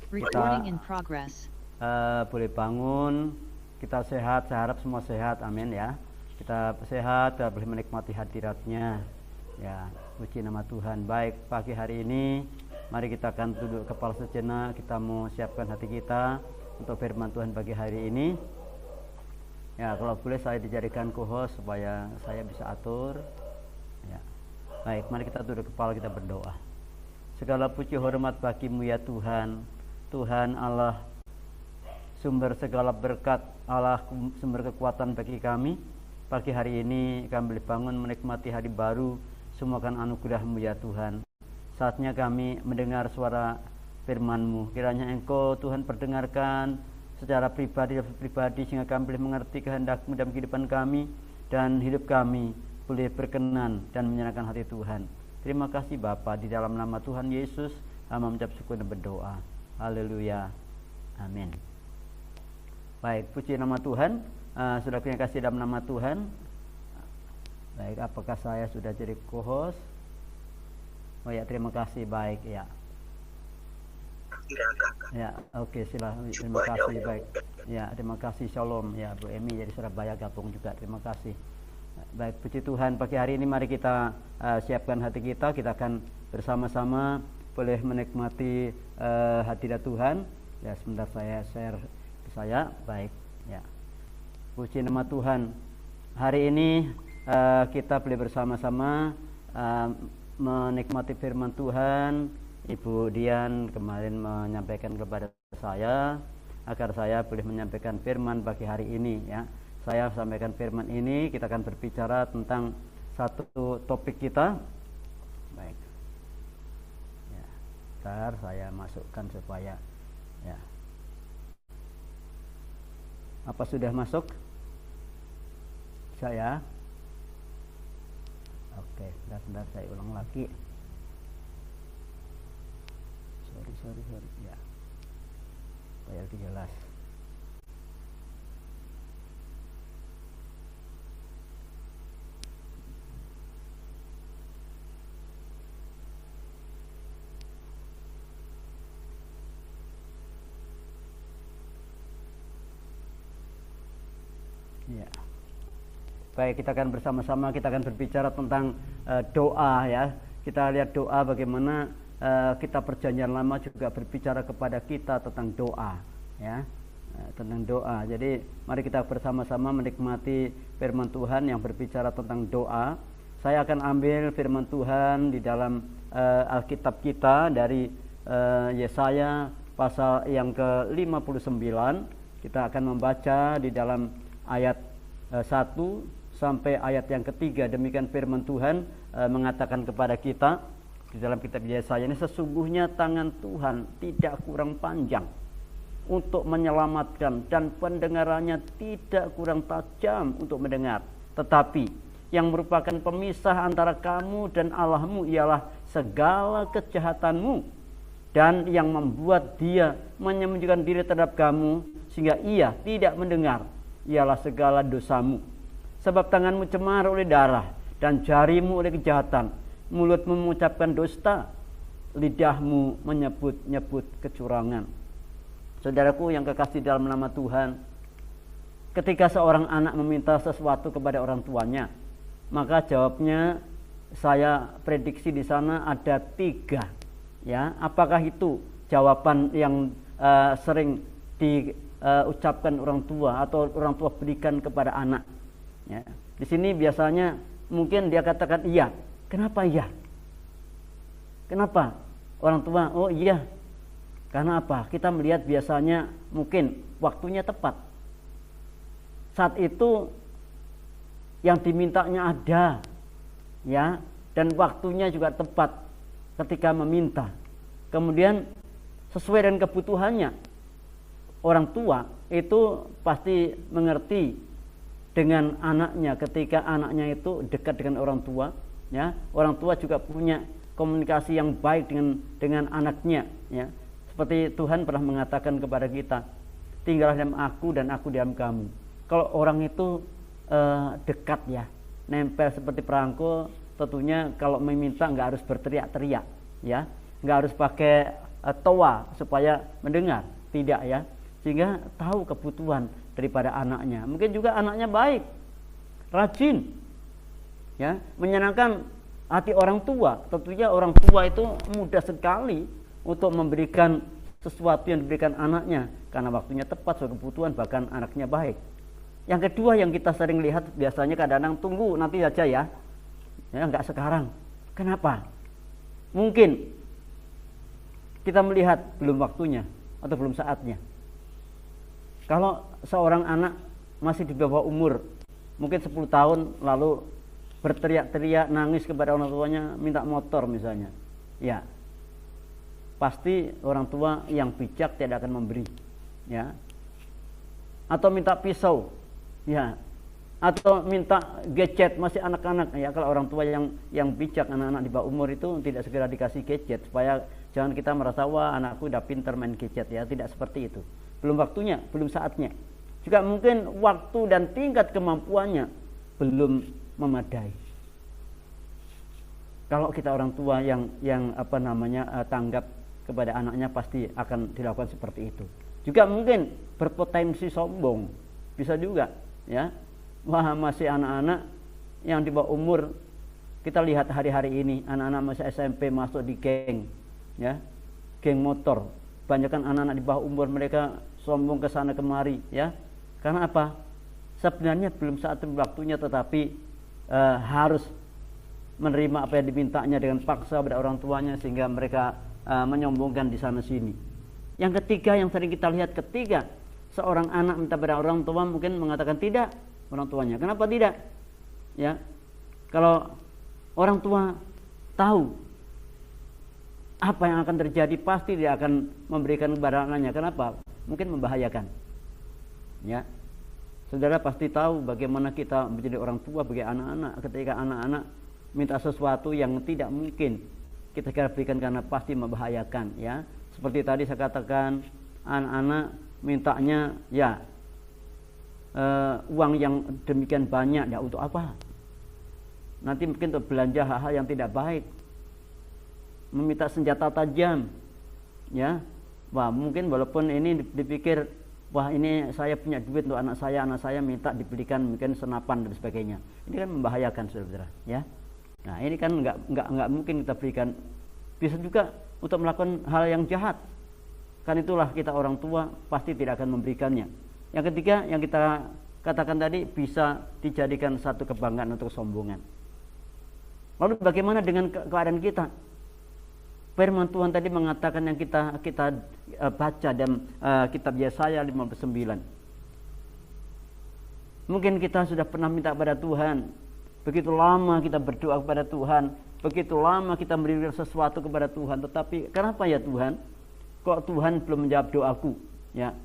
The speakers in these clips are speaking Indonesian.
Kita boleh bangun, kita sehat, saya harap semua sehat, amin ya. Kita sehat, kita boleh menikmati hadiratnya. Ya, puji nama Tuhan. Baik, pagi hari ini mari kita akan duduk kepala sejenak. Kita mau siapkan hati kita untuk firman Tuhan pagi hari ini. Ya, kalau boleh saya dijadikan co-host supaya saya bisa atur. Ya. Baik, mari kita duduk kepala, kita berdoa. Segala puji hormat bagimu ya Tuhan. Tuhan Allah, sumber segala berkat, Allah sumber kekuatan bagi kami. Pagi hari ini kami boleh bangun menikmati hari baru, semua kan anugerah-Mu ya Tuhan. Saatnya kami mendengar suara firman-Mu. Kiranya Engkau Tuhan perdengarkan secara pribadi sehingga kami boleh mengerti kehendak-Mu dalam kehidupan kami, dan hidup kami boleh berkenan dan menyenangkan hati Tuhan. Terima kasih Bapa, di dalam nama Tuhan Yesus hamba mengucap syukur dan berdoa. Haleluya, amin. Baik, puji nama Tuhan. Sudah punya kasih dalam nama Tuhan. Baik, apakah saya sudah jadi co-host? Oh ya, terima kasih. Baik ya. Ya, oke, silakan. Terima kasih. Baik. Ya, terima kasih. Shalom ya, Bu Emi dari Surabaya gabung juga. Terima kasih. Baik, puji Tuhan. Pagi hari ini mari kita siapkan hati kita. Kita akan bersama-sama boleh menikmati hadirat Tuhan. Ya, sebentar saya share ke saya. Baik, ya. Puji nama Tuhan. Hari ini kita boleh bersama-sama menikmati firman Tuhan. Ibu Dian kemarin menyampaikan kepada saya agar saya boleh menyampaikan firman bagi hari ini ya. Saya sampaikan firman ini, kita akan berbicara tentang satu topik kita. Baik. Ya. Bentar saya masukkan supaya ya. Apa sudah masuk? Saya. Oke, sebentar saya ulang lagi. Sorry ya. Supaya lebih jelas. Ya. Baik, kita akan bersama-sama kita akan berbicara tentang doa ya. Kita lihat doa bagaimana kita perjanjian lama juga berbicara kepada kita tentang doa ya. Tentang doa. Jadi mari kita bersama-sama menikmati firman Tuhan yang berbicara tentang doa. Saya akan ambil firman Tuhan di dalam Alkitab kita dari Yesaya pasal yang ke-59. Kita akan membaca di dalam ayat 1 sampai ayat yang ketiga. Demikian firman Tuhan mengatakan kepada kita di dalam kitab Yesaya ini, sesungguhnya tangan Tuhan tidak kurang panjang untuk menyelamatkan, dan pendengarannya tidak kurang tajam untuk mendengar, tetapi yang merupakan pemisah antara kamu dan Allahmu ialah segala kejahatanmu, dan yang membuat dia menyembunyikan diri terhadap kamu sehingga ia tidak mendengar ialah segala dosamu. Sebab tanganmu cemar oleh darah dan jarimu oleh kejahatan, mulutmu mengucapkan dusta, lidahmu menyebut-nyebut kecurangan. Saudaraku yang kekasih dalam nama Tuhan, ketika seorang anak meminta sesuatu kepada orang tuanya, maka jawabnya saya prediksi di sana ada 3. Ya, apakah itu jawaban yang sering diucapkan orang tua atau orang tua berikan kepada anak? Ya, di sini biasanya mungkin dia katakan iya. Kenapa iya? Kenapa? Orang tua, oh iya. Karena apa? Kita melihat biasanya mungkin waktunya tepat. Saat itu yang dimintanya ada, ya, dan waktunya juga tepat ketika meminta. Kemudian sesuai dengan kebutuhannya. Orang tua itu pasti mengerti dengan anaknya ketika anaknya itu dekat dengan orang tua. Ya, orang tua juga punya komunikasi yang baik dengan anaknya. Ya, seperti Tuhan pernah mengatakan kepada kita, tinggallah dalam aku dan aku dalam kamu. Kalau orang itu dekat ya, nempel seperti perangko, tentunya kalau meminta nggak harus berteriak-teriak, ya, nggak harus pakai toa supaya mendengar, tidak ya. Sehingga tahu kebutuhan daripada anaknya. Mungkin juga anaknya baik, rajin, ya, menyenangkan hati orang tua. Tentunya orang tua itu mudah sekali untuk memberikan sesuatu yang diberikan anaknya karena waktunya tepat sesuai kebutuhan, bahkan anaknya baik. Yang kedua yang kita sering lihat biasanya kadang-kadang tunggu nanti saja ya, enggak sekarang. Kenapa? Mungkin kita melihat belum waktunya atau belum saatnya. Kalau seorang anak masih di bawah umur mungkin 10 tahun lalu berteriak-teriak nangis kepada orang tuanya minta motor misalnya, ya pasti orang tua yang bijak tidak akan memberi, ya. Atau minta pisau, ya. Atau minta gadget masih anak-anak, ya. Kalau orang tua yang bijak, anak-anak di bawah umur itu tidak segera dikasih gadget supaya jangan kita merasa wah anakku udah pintar main gadget, ya. Tidak seperti itu. Belum waktunya, belum saatnya. Juga mungkin waktu dan tingkat kemampuannya belum memadai. Kalau kita orang tua yang tanggap kepada anaknya pasti akan dilakukan seperti itu. Juga mungkin berpotensi sombong, bisa juga, ya. Wah masih anak-anak yang di bawah umur, kita lihat hari-hari ini anak-anak masih SMP masuk di geng, ya, geng motor. Banyakan anak-anak di bawah umur mereka sombong ke sana kemari, ya. Karena apa? Sebenarnya belum saat waktunya, tetapi harus menerima apa yang dimintanya dengan paksa pada orang tuanya sehingga mereka menyombongkan di sana sini. Yang ketiga yang sering kita lihat, ketika seorang anak minta pada orang tua mungkin mengatakan tidak orang tuanya. Kenapa tidak? Ya, kalau orang tua tahu apa yang akan terjadi pasti dia akan memberikan kepada anaknya. Kenapa? Mungkin membahayakan. Ya, saudara pasti tahu bagaimana kita menjadi orang tua bagi anak-anak ketika anak-anak minta sesuatu yang tidak mungkin kita berikan karena pasti membahayakan, ya. Seperti tadi saya katakan, anak-anak mintanya ya uang yang demikian banyak, ya untuk apa? Nanti mungkin untuk belanja hal-hal yang tidak baik. Meminta senjata tajam, ya. Wah, mungkin walaupun ini dipikir wah ini saya punya duit untuk anak saya minta dibelikan mungkin senapan dan sebagainya. Ini kan membahayakan, saudara, ya. Nah ini kan nggak mungkin kita berikan. Bisa juga untuk melakukan hal yang jahat. Kan itulah kita orang tua pasti tidak akan memberikannya. Yang ketiga yang kita katakan tadi bisa dijadikan satu kebanggaan atau kesombongan. Lalu bagaimana dengan keadaan kita? Firman Tuhan tadi mengatakan yang kita baca dalam kitab Yesaya 59. Mungkin kita sudah pernah minta kepada Tuhan. Begitu lama kita berdoa kepada Tuhan, begitu lama kita memberikan sesuatu kepada Tuhan, tetapi kenapa ya Tuhan? Kok Tuhan belum menjawab doaku? Ya,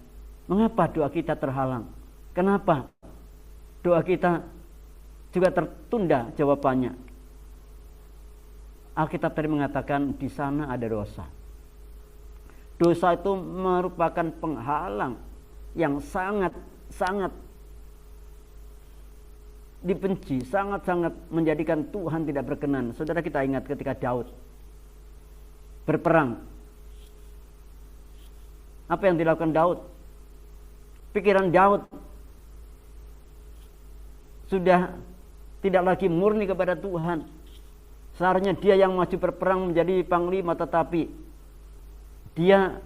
mengapa doa kita terhalang? Kenapa doa kita juga tertunda jawabannya? Alkitab tadi mengatakan di sana ada dosa. Dosa itu merupakan penghalang yang sangat dibenci, sangat-sangat menjadikan Tuhan tidak berkenan. Saudara, kita ingat ketika Daud berperang. Apa yang dilakukan Daud? Pikiran Daud sudah tidak lagi murni kepada Tuhan. Seharusnya dia yang maju berperang menjadi panglima, tetapi dia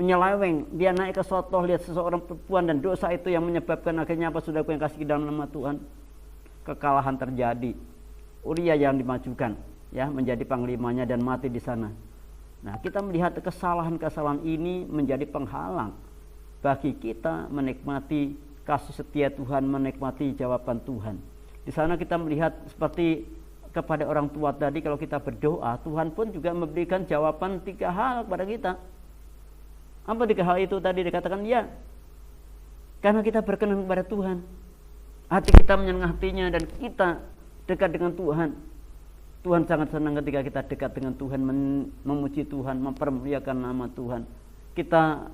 menyeleweng, dia naik ke sotoh lihat seseorang perempuan, dan dosa itu yang menyebabkan akhirnya apa, saudaraku yang kasih dalam nama Tuhan, kekalahan terjadi. Uria yang dimajukan, ya, menjadi panglimanya dan mati di sana. Nah, kita melihat kesalahan-kesalahan ini menjadi penghalang bagi kita menikmati kasih setia Tuhan, menikmati jawaban Tuhan. Di sana kita melihat seperti kepada orang tua tadi, kalau kita berdoa, Tuhan pun juga memberikan jawaban 3 hal kepada kita. Apa 3 hal itu tadi dikatakan? Ya, karena kita berkenan kepada Tuhan, hati kita menyenangkan hatinya, dan kita dekat dengan Tuhan. Tuhan sangat senang ketika kita dekat dengan Tuhan, memuji Tuhan, mempermuliakan nama Tuhan. Kita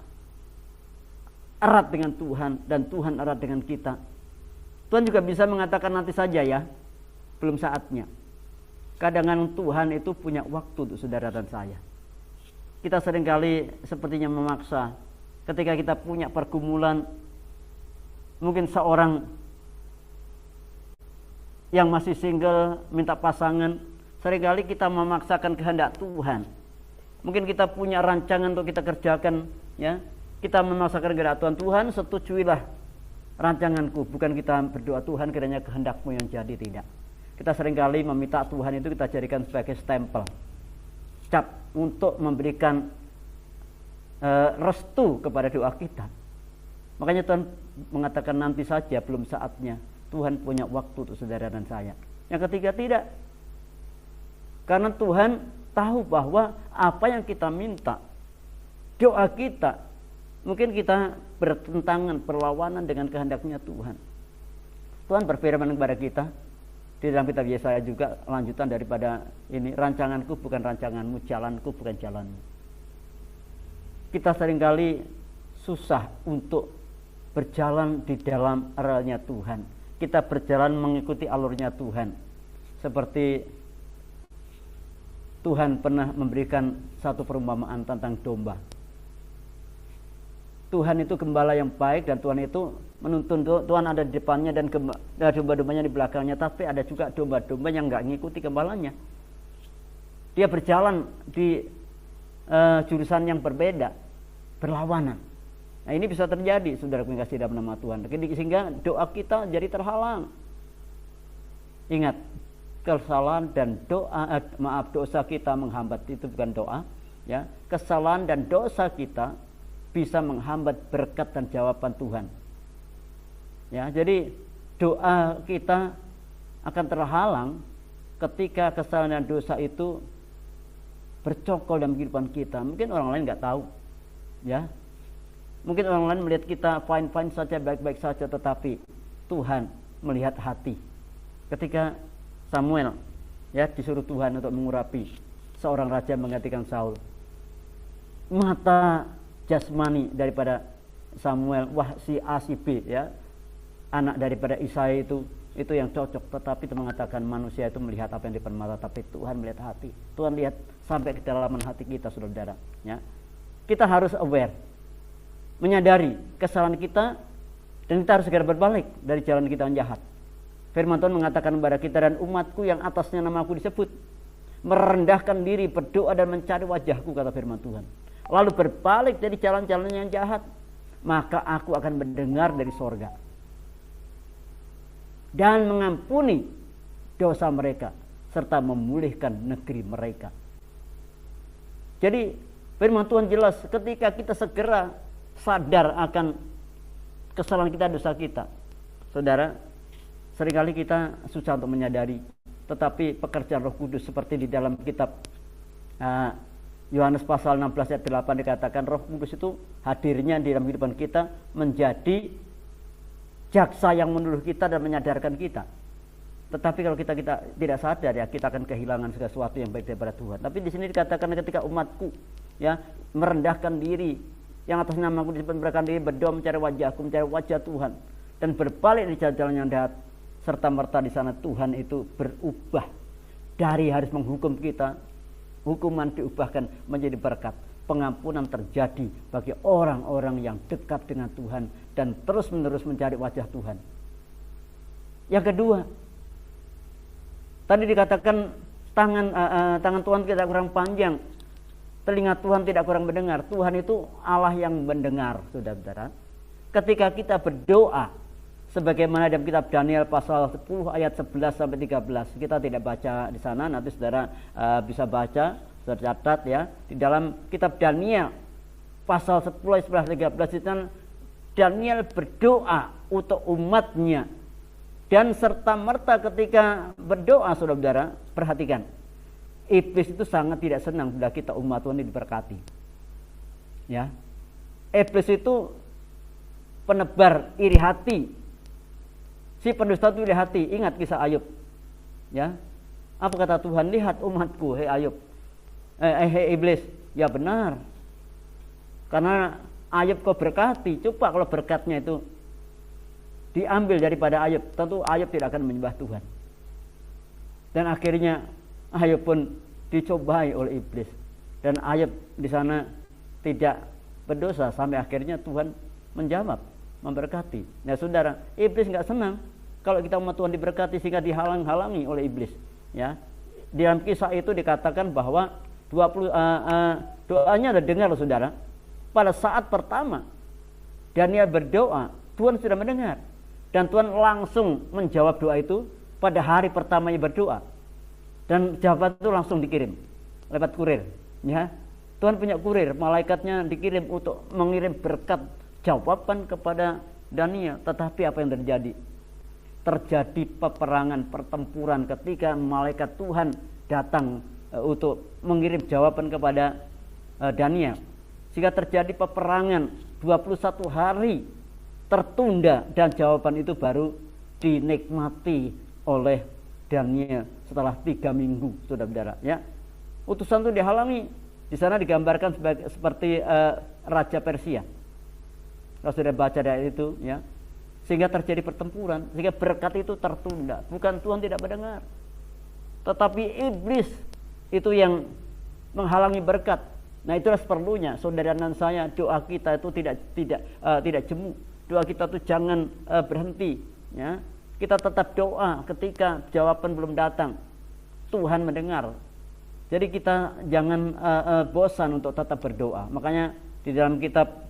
erat dengan Tuhan dan Tuhan erat dengan kita. Tuhan juga bisa mengatakan nanti saja ya, belum saatnya. Kadang-kadang Tuhan itu punya waktu untuk saudara dan saya. kita seringkali sepertinya memaksa. Ketika kita punya pergumulan, mungkin seorang yang masih single minta pasangan, seringkali kita memaksakan kehendak Tuhan. Mungkin kita punya rancangan untuk kita kerjakan, ya. Kita memaksakan kehendak Tuhan. Tuhan, setujuilah rancanganku. Bukan kita berdoa, Tuhan kiranya kehendakmu yang jadi, tidak. Kita seringkali meminta Tuhan itu kita jadikan sebagai stempel, cap untuk memberikan restu kepada doa kita. Makanya Tuhan mengatakan nanti saja, belum saatnya. Tuhan punya waktu untuk saudara dan saya. Yang ketiga, tidak. Karena Tuhan tahu bahwa apa yang kita minta, doa kita, mungkin kita bertentangan, berlawanan dengan kehendaknya Tuhan. Tuhan berfirman kepada kita di dalam kitab Yesaya juga, lanjutan daripada ini, rancanganku bukan rancanganmu, jalanku bukan jalanmu. Kita seringkali susah untuk berjalan di dalam arahnya Tuhan. Kita berjalan mengikuti alurnya Tuhan. Seperti Tuhan pernah memberikan satu perumpamaan tentang domba. Tuhan itu gembala yang baik, dan Tuhan itu menuntun, Tuhan ada di depannya dan domba-dombanya di belakangnya. Tapi ada juga domba-domba yang nggak ngikuti gembalanya. Dia berjalan di jurusan yang berbeda, berlawanan. Nah, ini bisa terjadi, saudara yang kasih dalam nama Tuhan. Sehingga doa kita jadi terhalang. Ingat, kesalahan dan dosa kita menghambat, itu bukan doa, ya. Kesalahan dan dosa kita bisa menghambat berkat dan jawaban Tuhan. Ya, jadi doa kita akan terhalang ketika kesalahan dan dosa itu bercokol dalam kehidupan kita. Mungkin orang lain nggak tahu, ya. Mungkin orang lain melihat kita fine-fine saja, baik-baik saja, tetapi Tuhan melihat hati. Ketika Samuel, ya, disuruh Tuhan untuk mengurapi seorang raja menggantikan Saul, mata jasmani daripada Samuel, wah si A si B, ya, anak daripada Isai itu yang cocok. Tetapi itu mengatakan manusia itu melihat apa yang di depan mata, tapi Tuhan melihat hati. Tuhan lihat sampai ke kedalaman hati kita, saudara. Ya, kita harus aware, menyadari kesalahan kita, dan kita harus segera berbalik dari jalan kita yang jahat. Firman Tuhan mengatakan kepada kita, dan umatku yang atasnya namaku disebut merendahkan diri, berdoa dan mencari wajahku, kata firman Tuhan, lalu berbalik dari jalan-jalan yang jahat, maka aku akan mendengar dari sorga dan mengampuni dosa mereka serta memulihkan negeri mereka. Jadi firman Tuhan jelas, ketika kita segera sadar akan kesalahan kita, dosa kita, saudara, seringkali kita susah untuk menyadari. Tetapi pekerjaan Roh Kudus, seperti di dalam kitab Yohanes pasal 16 ayat 8 dikatakan, Roh Kudus itu hadirnya di dalam kehidupan kita menjadi jaksa yang menuduh kita dan menyadarkan kita. Tetapi kalau kita tidak sadar, ya, kita akan kehilangan sesuatu yang baik daripada Tuhan. Tapi di sini dikatakan ketika umatku, ya, merendahkan diri, yang atas namaku disebut merendahkan diri, berdoa mencari wajahku, mencari wajah Tuhan, dan berbalik di jalan-jalan yang jahat, serta merta di sana Tuhan itu berubah dari harus menghukum kita, hukuman diubahkan menjadi berkat. Pengampunan terjadi bagi orang-orang yang dekat dengan Tuhan dan terus-menerus mencari wajah Tuhan. Yang kedua, tadi dikatakan tangan Tuhan tidak kurang panjang, telinga Tuhan tidak kurang mendengar. Tuhan itu Allah yang mendengar, saudara-saudara. Ketika kita berdoa, sebagaimana dalam kitab Daniel pasal 10 ayat 11 sampai 13. Kita tidak baca di sana, nanti saudara bisa baca, saudara catat, ya. Di dalam kitab Daniel pasal 10 ayat 11 13 itu Daniel berdoa untuk umatnya. Dan serta merta ketika berdoa, saudara-saudara, perhatikan, iblis itu sangat tidak senang bila kita umat Tuhan diberkati. Ya, iblis itu penebar iri hati. Si pendusta itu iri hati. Ingat kisah Ayub. Ya, apa kata Tuhan? Lihat umatku, hei Ayub, hei iblis. Ya benar. Karena Ayub kau berkati. Coba kalau berkatnya itu diambil daripada Ayub, tentu Ayub tidak akan menyembah Tuhan. Dan akhirnya Ayub pun dicobai oleh iblis. Dan Ayub di sana tidak berdosa sampai akhirnya Tuhan menjawab, memberkati. Nah saudara, iblis nggak senang kalau kita umat Tuhan diberkati sehingga dihalang-halangi oleh iblis. Ya, di dalam kisah itu dikatakan bahwa doanya ada dengar loh saudara. Pada saat pertama Daniel berdoa, Tuhan sudah mendengar dan Tuhan langsung menjawab doa itu pada hari pertamanya berdoa. Dan jawaban itu langsung dikirim lewat kurir. Ya, Tuhan punya kurir, malaikatnya dikirim untuk mengirim berkat jawaban kepada Daniel. Tetapi apa yang terjadi? Terjadi peperangan, pertempuran ketika malaikat Tuhan datang untuk mengirim jawaban kepada Daniel. Sehingga terjadi peperangan 21 hari tertunda dan jawaban itu baru dinikmati oleh Daniel setelah 3 minggu, saudara-saudara. Ya, utusan itu dihalangi. Di sana digambarkan seperti Raja Persia. Kalau sudah baca dari itu, ya, sehingga terjadi pertempuran, sehingga berkat itu tertunda. Bukan Tuhan tidak mendengar, tetapi iblis itu yang menghalangi berkat. Nah itulah seperlunya saudara dan saya, doa kita itu tidak jemu. Doa kita itu jangan berhenti. Ya, kita tetap doa ketika jawaban belum datang. Tuhan mendengar. Jadi kita jangan bosan untuk tetap berdoa. Makanya di dalam kitab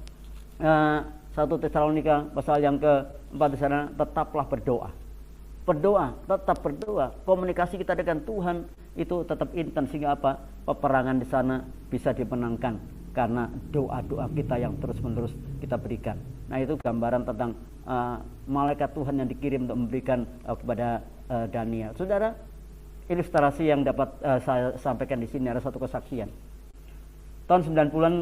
1 Tesalonika pasal yang ke-4 di sana, tetaplah berdoa. Berdoa, tetap berdoa. Komunikasi kita dengan Tuhan itu tetap intens sehingga apa? Peperangan di sana bisa dimenangkan karena doa-doa kita yang terus-menerus kita berikan. Nah, itu gambaran tentang malaikat Tuhan yang dikirim untuk memberikan kepada Daniel. Saudara, ilustrasi yang dapat saya sampaikan di sini ada satu kesaksian. Tahun 90-an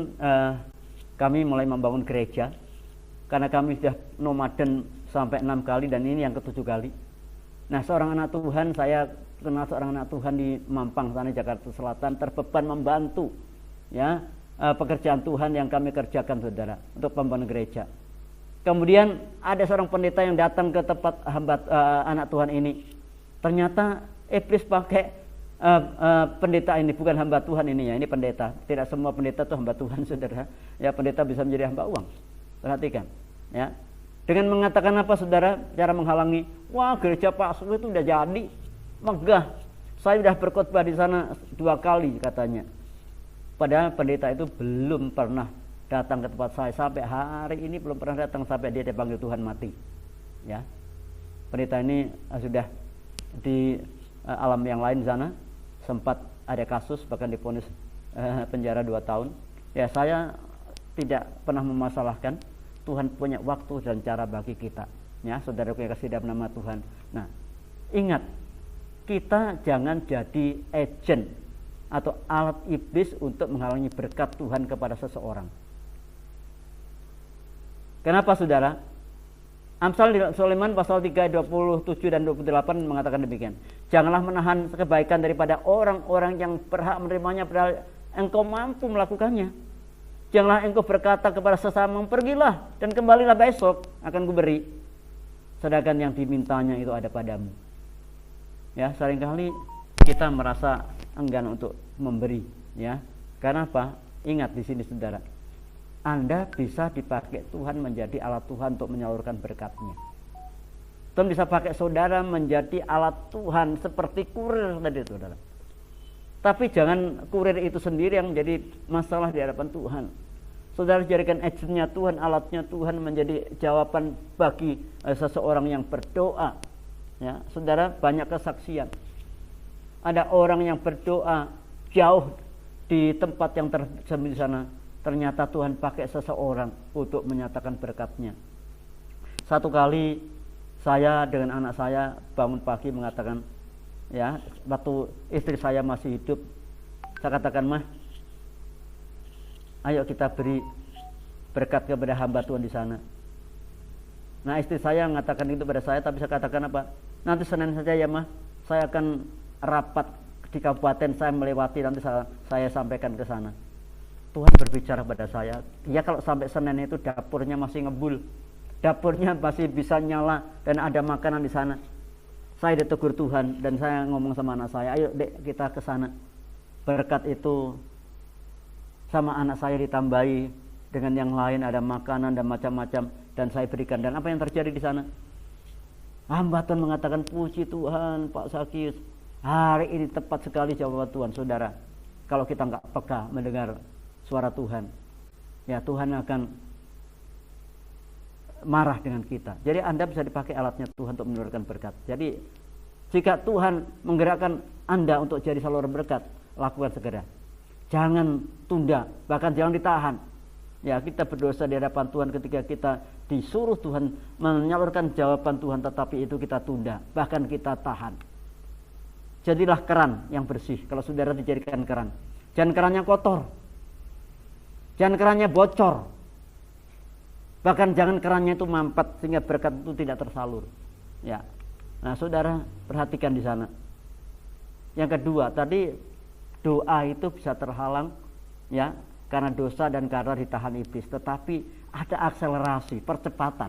kami mulai membangun gereja karena kami sudah nomaden sampai 6 kali dan ini yang ke-7 kali. Nah, seorang anak Tuhan, saya kenal seorang anak Tuhan di Mampang sana, Jakarta Selatan, terbeban membantu ya pekerjaan Tuhan yang kami kerjakan, saudara, untuk pembangunan gereja. Kemudian ada seorang pendeta yang datang ke tempat anak Tuhan ini. Ternyata iblis pakai pendeta ini, bukan hamba Tuhan ini ya, ini pendeta. Tidak semua pendeta itu hamba Tuhan, saudara. Ya, pendeta bisa menjadi hamba uang. Perhatikan, ya. Dengan mengatakan apa, saudara? Cara menghalangi. Wah, gereja Pak Suku itu udah jadi, megah. Saya sudah berkhotbah di sana 2 kali katanya. Padahal pendeta itu belum pernah datang ke tempat saya sampai hari ini, belum pernah datang sampai dia dipanggil Tuhan mati. Ya, pendeta ini sudah di alam yang lain sana, sempat ada kasus bahkan divonis penjara 2 tahun. Ya, saya tidak pernah memasalahkan. Tuhan punya waktu dan cara bagi kita. Ya, saudaraku yang kasih dalam nama Tuhan. Nah, ingat, kita jangan jadi agent atau alat iblis untuk menghalangi berkat Tuhan kepada seseorang. Kenapa, saudara? Amsal Sulaiman pasal 3, 27 dan 28 mengatakan demikian. Janganlah menahan kebaikan daripada orang-orang yang berhak menerimanya padahal engkau mampu melakukannya. Janganlah engkau berkata kepada sesama, pergilah dan kembalilah besok, akan kuberi. Sedangkan yang dimintanya itu ada padamu. Ya, seringkali kita merasa enggan untuk memberi, ya. Karena apa? Ingat di sini, saudara. Anda bisa dipakai Tuhan menjadi alat Tuhan untuk menyalurkan berkat-Nya. Tuhan bisa pakai saudara menjadi alat Tuhan seperti kurir tadi, saudara. Tapi jangan kurir itu sendiri yang menjadi masalah di hadapan Tuhan. Saudara jadikan agentnya Tuhan, alatnya Tuhan menjadi jawaban bagi seseorang yang berdoa. Ya, saudara, banyak kesaksian. Ada orang yang berdoa jauh di tempat yang tersembunyi sana. Ternyata Tuhan pakai seseorang untuk menyatakan berkat-Nya. Satu kali saya dengan anak saya bangun pagi mengatakan, ya, waktu istri saya masih hidup, saya katakan, Mah, ayo kita beri berkat kepada hamba Tuhan di sana. Nah, istri saya mengatakan itu pada saya, tapi saya katakan apa? Nanti Senin saja ya, Mah, saya akan rapat di kabupaten, saya melewati, nanti saya sampaikan ke sana. Tuhan berbicara pada saya, ya kalau sampai Senin itu dapurnya masih ngebul, dapurnya masih bisa nyala dan ada makanan di sana. Saya ditegur Tuhan dan saya ngomong sama anak saya, ayo Dek, kita ke sana. Berkat itu sama anak saya ditambahi dengan yang lain, ada makanan dan macam-macam, dan saya berikan. Dan apa yang terjadi di sana? Hamba Tuhan mengatakan, puji Tuhan Pak Sakius, hari ini tepat sekali jawaban Tuhan. Saudara, kalau kita nggak peka mendengar suara Tuhan, ya Tuhan akan marah dengan kita. Jadi Anda bisa dipakai alatnya Tuhan untuk menurunkan berkat. Jadi jika Tuhan menggerakkan Anda untuk jadi saluran berkat, lakukan segera. Jangan tunda, bahkan jangan ditahan. Ya, kita berdosa di hadapan Tuhan ketika kita disuruh Tuhan menyalurkan jawaban Tuhan, tetapi itu kita tunda, bahkan kita tahan. Jadilah keran yang bersih kalau saudara dijadikan keran. Jangan kerannya kotor, jangan kerannya bocor, bahkan jangan kerannya itu mampet sehingga berkat itu tidak tersalur. Ya, nah saudara perhatikan di sana. Yang kedua, tadi doa itu bisa terhalang, ya, karena dosa dan karena ditahan iblis. Tetapi ada akselerasi, percepatan.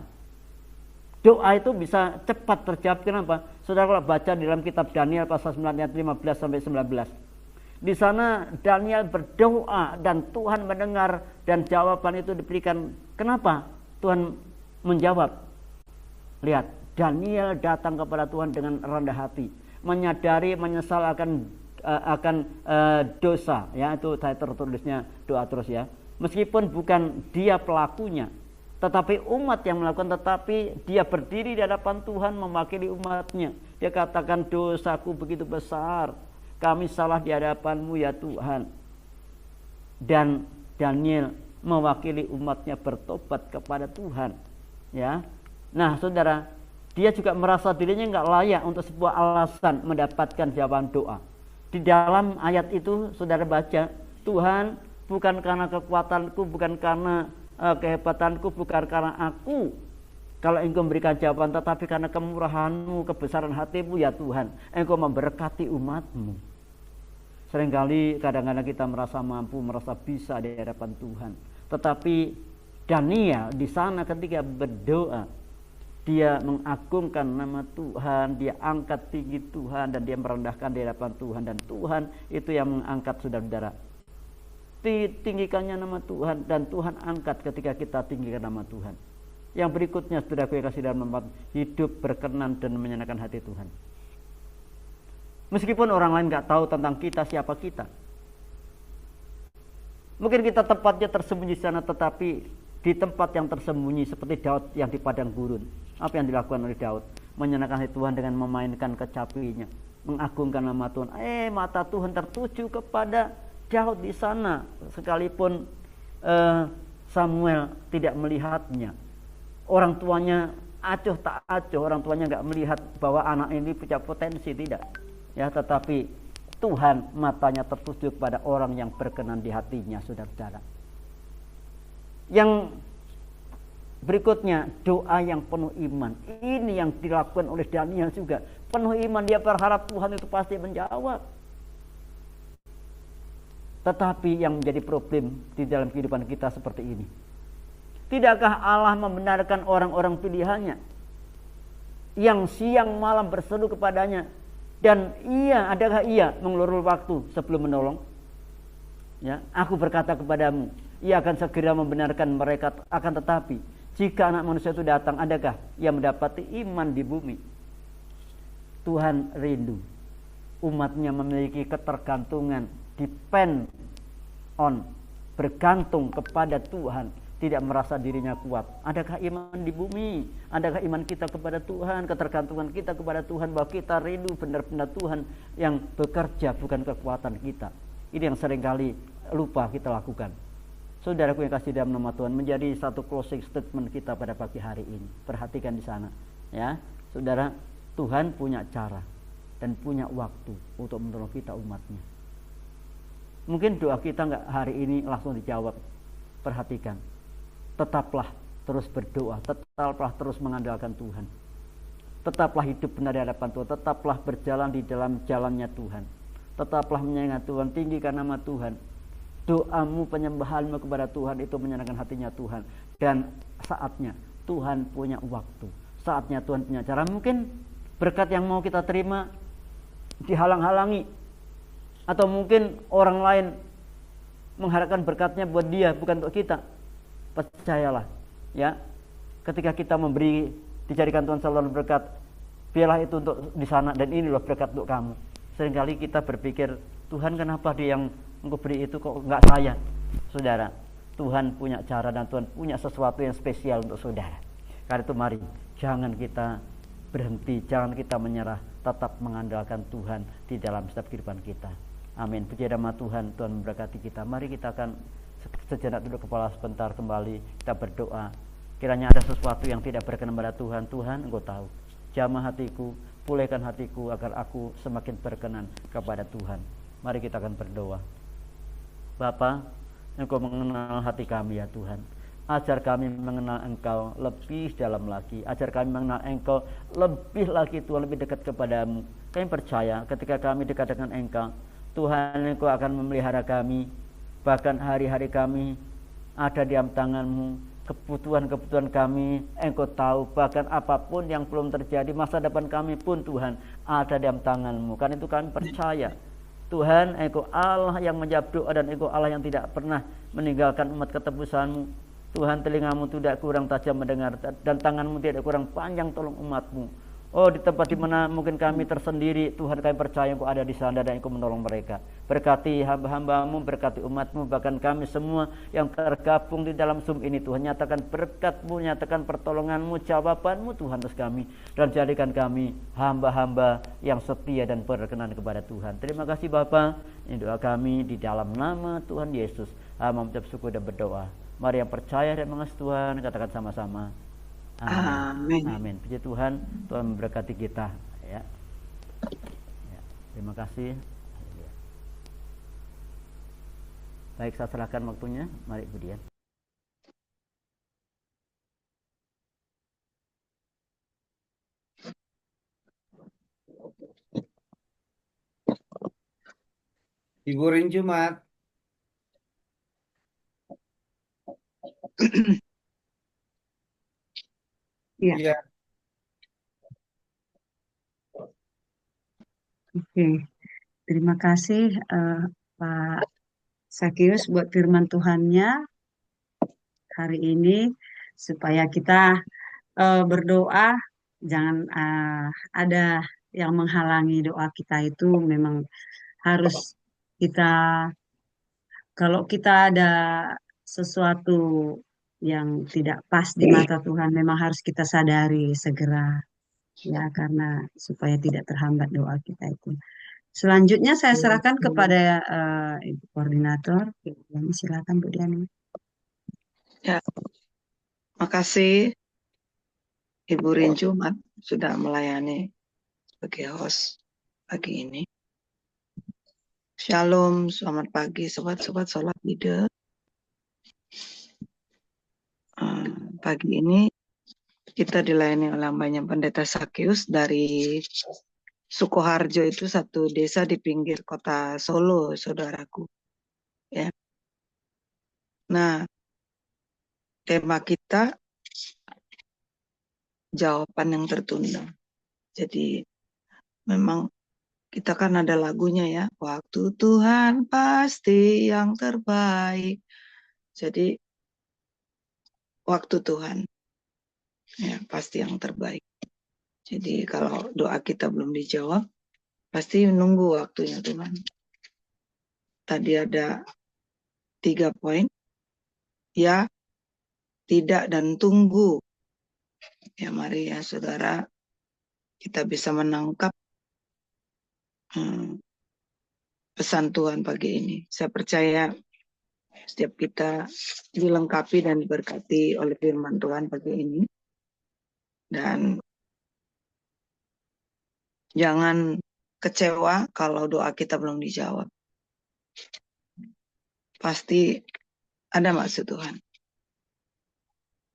Doa itu bisa cepat terjawab. Kenapa? Saudara kalau baca di dalam kitab Daniel pasal 9 ayat 15 sampai 19. Di sana Daniel berdoa dan Tuhan mendengar dan jawaban itu diberikan. Kenapa Tuhan menjawab? Lihat, Daniel datang kepada Tuhan dengan rendah hati, menyadari, menyesal akan dosa, ya, itu saya tertulisnya doa terus, ya. Meskipun bukan dia pelakunya, tetapi umat yang melakukan, tetapi dia berdiri di hadapan Tuhan mewakili umatnya. Dia katakan, dosaku begitu besar, kami salah di hadapan-Mu ya Tuhan. Dan Daniel mewakili umatnya bertobat kepada Tuhan, ya. Nah saudara, dia juga merasa dirinya nggak layak untuk sebuah alasan mendapatkan jawaban doa. Di dalam ayat itu saudara baca, Tuhan, bukan karena kekuatanku, bukan karena kehebatanku, bukan karena aku kalau Engkau memberikan jawaban, tetapi karena kemurahan-Mu, kebesaran hati-Mu ya Tuhan, Engkau memberkati umat-Mu. Seringkali kadang-kadang kita merasa mampu, merasa bisa di hadapan Tuhan. Tetapi Daniel di sana ketika berdoa, dia mengagungkan nama Tuhan, dia angkat tinggi Tuhan, dan dia merendahkan di hadapan Tuhan. Dan Tuhan itu yang mengangkat saudara-saudara. Tinggikannya nama Tuhan, dan Tuhan angkat ketika kita tinggikan nama Tuhan. Yang berikutnya, saudara yang kasih dalam tempat, hidup berkenan dan menyenangkan hati Tuhan. Meskipun orang lain gak tahu tentang kita, siapa kita. Mungkin kita tempatnya tersembunyi di sana, tetapi di tempat yang tersembunyi seperti Daud yang di padang gurun. Apa yang dilakukan oleh Daud? Menyenangkan hati Tuhan dengan memainkan kecapinya, mengagungkan nama Tuhan. Mata Tuhan tertuju kepada Daud di sana, sekalipun Samuel tidak melihatnya. Orang tuanya acuh tak acuh, orang tuanya nggak melihat bahwa anak ini punya potensi, tidak. Ya, tetapi Tuhan matanya tertuju kepada orang yang berkenan di hatinya, saudara-saudara. Yang berikutnya, doa yang penuh iman. Ini yang dilakukan oleh Daniel juga. Penuh iman, dia berharap Tuhan itu pasti menjawab. Tetapi yang menjadi problem di dalam kehidupan kita seperti ini. Tidakkah Allah membenarkan orang-orang pilihannya yang siang malam berseru kepadanya? Dan adakah ia mengulur waktu sebelum menolong? Ya, aku berkata kepadamu, ia akan segera membenarkan mereka. Akan tetapi, jika anak manusia itu datang, adakah ia mendapati iman di bumi? Tuhan rindu umatnya memiliki ketergantungan, depend on, bergantung kepada Tuhan, tidak merasa dirinya kuat. Adakah iman di bumi? Adakah iman kita kepada Tuhan, ketergantungan kita kepada Tuhan, bahwa kita rindu benar-benar Tuhan yang bekerja, bukan kekuatan kita. Ini yang seringkali lupa kita lakukan. Saudaraku yang kasih dalam nama Tuhan, menjadi satu closing statement kita pada pagi hari ini. Perhatikan di sana, ya, saudara. Tuhan punya cara dan punya waktu untuk menolong kita umatnya. Mungkin doa kita nggak hari ini langsung dijawab. Perhatikan, tetaplah terus berdoa, tetaplah terus mengandalkan Tuhan, tetaplah hidup benar di hadapan Tuhan, tetaplah berjalan di dalam jalannya Tuhan, tetaplah menyenangkan Tuhan, tinggikan nama Tuhan. Doamu, penyembahanmu kepada Tuhan itu menyenangkan hatinya Tuhan. Dan saatnya Tuhan punya waktu, saatnya Tuhan punya cara. Mungkin berkat yang mau kita terima dihalang-halangi, atau mungkin orang lain mengharapkan berkatnya buat dia, bukan untuk kita. Percayalah, ya. Ketika kita memberi, dijadikan Tuhan selalu berkat, biarlah itu untuk di sana, dan ini loh berkat untuk kamu. Seringkali kita berpikir, Tuhan kenapa dia yang engkau beri itu kok enggak saya? Saudara, Tuhan punya cara dan Tuhan punya sesuatu yang spesial untuk saudara. Karena itu mari, jangan kita berhenti, jangan kita menyerah, tetap mengandalkan Tuhan di dalam setiap kehidupan kita. Amin. Puji nama Tuhan, Tuhan memberkati kita. Mari kita akan sejenak duduk kepala sebentar, kembali kita berdoa. Kiranya ada sesuatu yang tidak berkenan pada Tuhan. Tuhan, Engkau tahu. Jamah hatiku, pulihkan hatiku agar aku semakin berkenan kepada Tuhan. Mari kita akan berdoa. Bapa, Engkau mengenal hati kami ya Tuhan. Ajar kami mengenal Engkau lebih dalam lagi. Ajar kami mengenal Engkau lebih lagi Tuhan, lebih dekat kepadamu. Kami percaya ketika kami dekat dengan Engkau, Tuhan, Engkau akan memelihara kami. Bahkan hari-hari kami ada di dalam tangan-Mu. Kebutuhan-kebutuhan kami Engkau tahu. Bahkan apapun yang belum terjadi, masa depan kami pun Tuhan ada di dalam tangan-Mu. Karena itu kami percaya Tuhan, Engkau Allah yang menjawab doa, dan Engkau Allah yang tidak pernah meninggalkan umat ketebusan-Mu. Tuhan, telinga-Mu tidak kurang tajam mendengar, dan tangan-Mu tidak kurang panjang tolong umat-Mu. Oh, di tempat di mana mungkin kami tersendiri, Tuhan, kami percaya Engkau ada di sana dan Engkau menolong mereka. Berkati hamba-hamba-Mu, berkati umat-Mu, bahkan kami semua yang tergabung di dalam Zoom ini, Tuhan. Nyatakan berkat-Mu, nyatakan pertolongan-Mu, jawaban-Mu, Tuhan, atas kami. Dan jadikan kami hamba-hamba yang setia dan berkenan kepada Tuhan. Terima kasih Bapa. Ini doa kami di dalam nama Tuhan Yesus. Hamba mengucap syukur dan berdoa. Mari yang percaya dan mengasihi Tuhan, katakan sama-sama. Amin. Amin. Puji Tuhan, Tuhan memberkati kita. Ya. Ya. Terima kasih. Baik, saya serahkan waktunya. Mari Budian. Hiburin Jumat. Iya. Iya. Oke, terima kasih Pak Sakius buat firman Tuhannya hari ini, supaya kita berdoa, jangan ada yang menghalangi doa kita. Itu memang harus kita, kalau kita ada sesuatu yang tidak pas di mata Tuhan, memang harus kita sadari segera, ya, karena supaya tidak terhambat doa kita itu. Selanjutnya saya serahkan kepada Ibu Koordinator. Ibu Diani, silakan Bu Diani. Ya, makasih Ibu Rinju sudah melayani sebagai host pagi ini. Shalom, selamat pagi sobat-sobat sholat leader. Pagi ini kita dilayani oleh banyak pendeta Sakius dari Sukoharjo, itu satu desa di pinggir kota Solo, saudaraku. Ya. Nah, tema kita jawaban yang tertunda. Jadi memang kita kan ada lagunya ya, waktu Tuhan pasti yang terbaik. Jadi waktu Tuhan ya pasti yang terbaik. Jadi kalau doa kita belum dijawab, pasti menunggu waktunya Tuhan. Tadi ada 3 poin, ya, tidak, dan tunggu. Ya mari ya saudara, kita bisa menangkap pesan Tuhan pagi ini. Saya percaya setiap kita dilengkapi dan diberkati oleh firman Tuhan pagi ini. Dan jangan kecewa kalau doa kita belum dijawab. Pasti ada maksud Tuhan.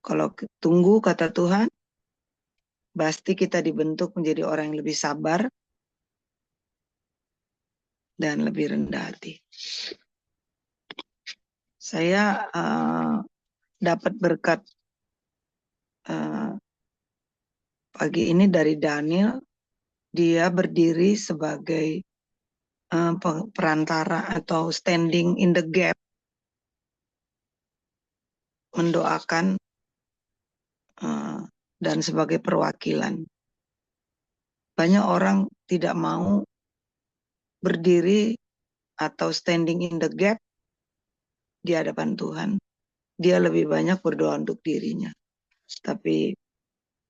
Kalau tunggu kata Tuhan, pasti kita dibentuk menjadi orang yang lebih sabar dan lebih rendah hati. Saya dapat berkat pagi ini dari Daniel. Dia berdiri sebagai perantara atau standing in the gap mendoakan dan sebagai perwakilan. Banyak orang tidak mau berdiri atau standing in the gap di hadapan Tuhan. Dia lebih banyak berdoa untuk dirinya,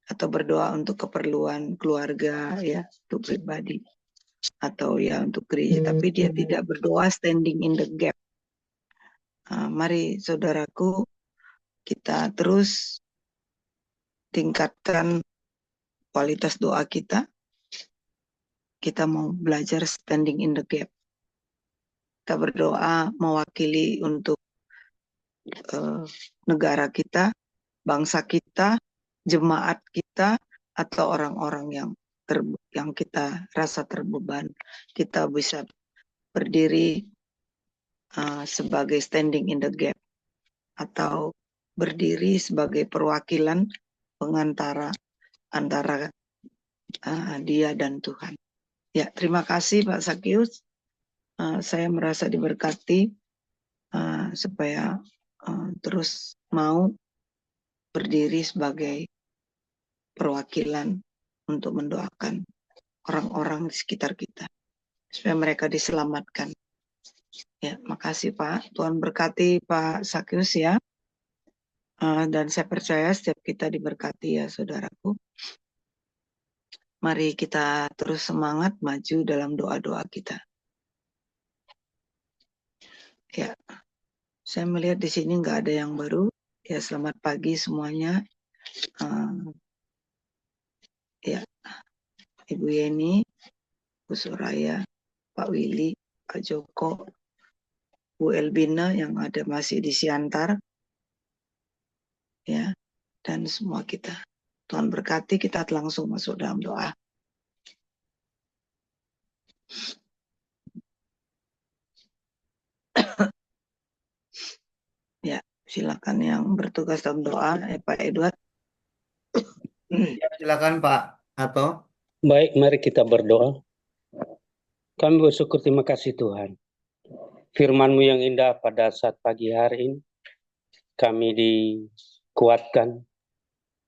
atau berdoa untuk keperluan keluarga, ya, untuk pribadi, atau ya untuk gereja, tapi dia tidak berdoa standing in the gap. Mari saudaraku, kita terus tingkatkan kualitas doa kita. Kita mau belajar standing in the gap. Kita berdoa mewakili untuk negara kita, bangsa kita, jemaat kita, atau orang-orang yang kita rasa terbeban. Kita bisa berdiri sebagai standing in the gap, atau berdiri sebagai perwakilan pengantara antara dia dan Tuhan. Ya, terima kasih Pak Sakius. Saya merasa diberkati supaya terus mau berdiri sebagai perwakilan untuk mendoakan orang-orang di sekitar kita supaya mereka diselamatkan. Ya, makasih Pak. Tuhan berkati Pak Sakius ya. Dan saya percaya setiap kita diberkati ya saudaraku. Mari kita terus semangat maju dalam doa-doa kita. Ya, saya melihat di sini nggak ada yang baru. Ya, selamat pagi semuanya. Ya, Ibu Yeni, Bu Soraya, Pak Willy, Pak Joko, Bu Elbina yang ada masih di Siantar. Ya, dan semua kita. Tuhan berkati, kita langsung masuk dalam doa. Ya, silakan yang bertugas dalam doa, Pak Edward. Ya, silakan Pak Ato. Baik, mari kita berdoa. Kami bersyukur, terima kasih Tuhan. Firman-Mu yang indah pada saat pagi hari ini, kami dikuatkan,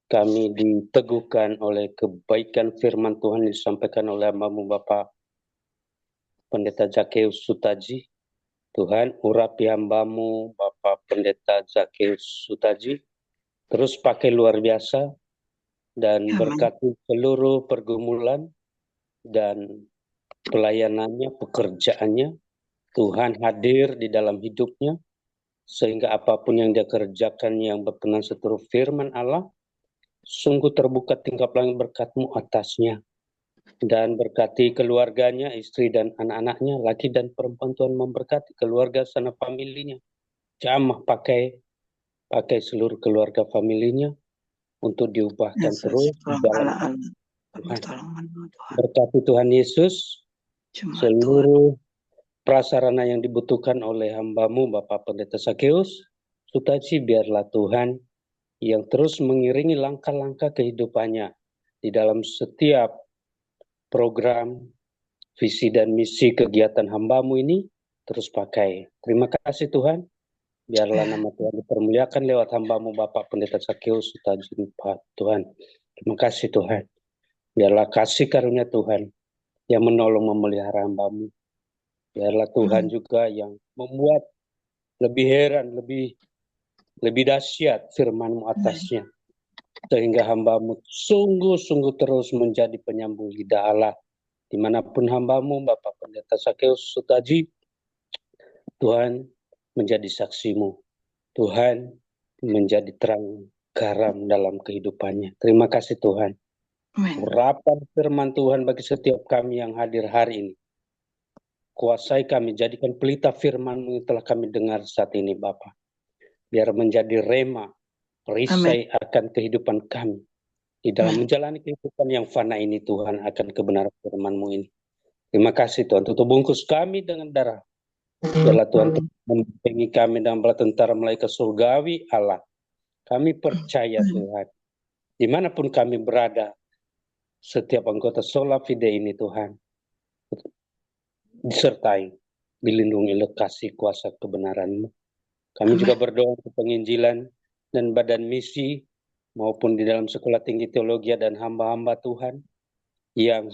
kami diteguhkan oleh kebaikan firman Tuhan yang disampaikan oleh hamba-Mu Bapak Pendeta Zakeus Sutaji. Tuhan, urapi hamba-Mu Bapak Pendeta Zakeus Sutaji, terus pakai luar biasa, dan berkati seluruh pergumulan dan pelayanannya, pekerjaannya. Tuhan hadir di dalam hidupnya, sehingga apapun yang dia kerjakan yang berkenan seturut firman Allah, sungguh terbuka tingkap langit berkat-Mu atasnya. Dan berkati keluarganya, istri dan anak-anaknya, laki dan perempuan. Tuhan memberkati keluarga sana familinya. Jamah pakai seluruh keluarga familinya untuk diubahkan terus di dalam Tuhan. Berkati Tuhan Yesus seluruh prasarana yang dibutuhkan oleh hamba-Mu Bapak Pendeta Zakeus Sutaji, biarlah Tuhan yang terus mengiringi langkah-langkah kehidupannya di dalam setiap program, visi dan misi kegiatan hamba-Mu ini terus pakai. Terima kasih Tuhan, biarlah nama Tuhan dipermuliakan lewat hamba-Mu Bapak Pendeta Zakeus Sutaji Tuhan. Terima kasih Tuhan, biarlah kasih karunia Tuhan yang menolong memelihara hamba-Mu. Biarlah Tuhan juga yang membuat lebih heran, lebih dahsyat firman-Mu atasnya. Sehingga hamba-Mu sungguh-sungguh terus menjadi penyambung lidah Allah. Dimanapun hamba-Mu, Bapak Pendeta Zakeus Sutaji, Tuhan menjadi saksi-Mu. Tuhan menjadi terang garam dalam kehidupannya. Terima kasih Tuhan. Urapan firman Tuhan bagi setiap kami yang hadir hari ini. Kuasai kami, jadikan pelita firman-Mu yang telah kami dengar saat ini Bapa. Biar menjadi rema, perisai akan kehidupan kami. Di dalam menjalani kehidupan yang fana ini Tuhan, akan kebenaran firman-Mu ini. Terima kasih Tuhan, tutup bungkus kami dengan darah. Biarlah Tuhan membimbing kami dalam bala tentara malaikat surgawi Allah. Kami percaya Tuhan, dimanapun kami berada, setiap anggota Sola Fide ini Tuhan, disertai, dilindungi oleh kasih kuasa kebenaran-Mu. Kami juga berdoa untuk penginjilan dan badan misi maupun di dalam sekolah tinggi teologi dan hamba-hamba Tuhan yang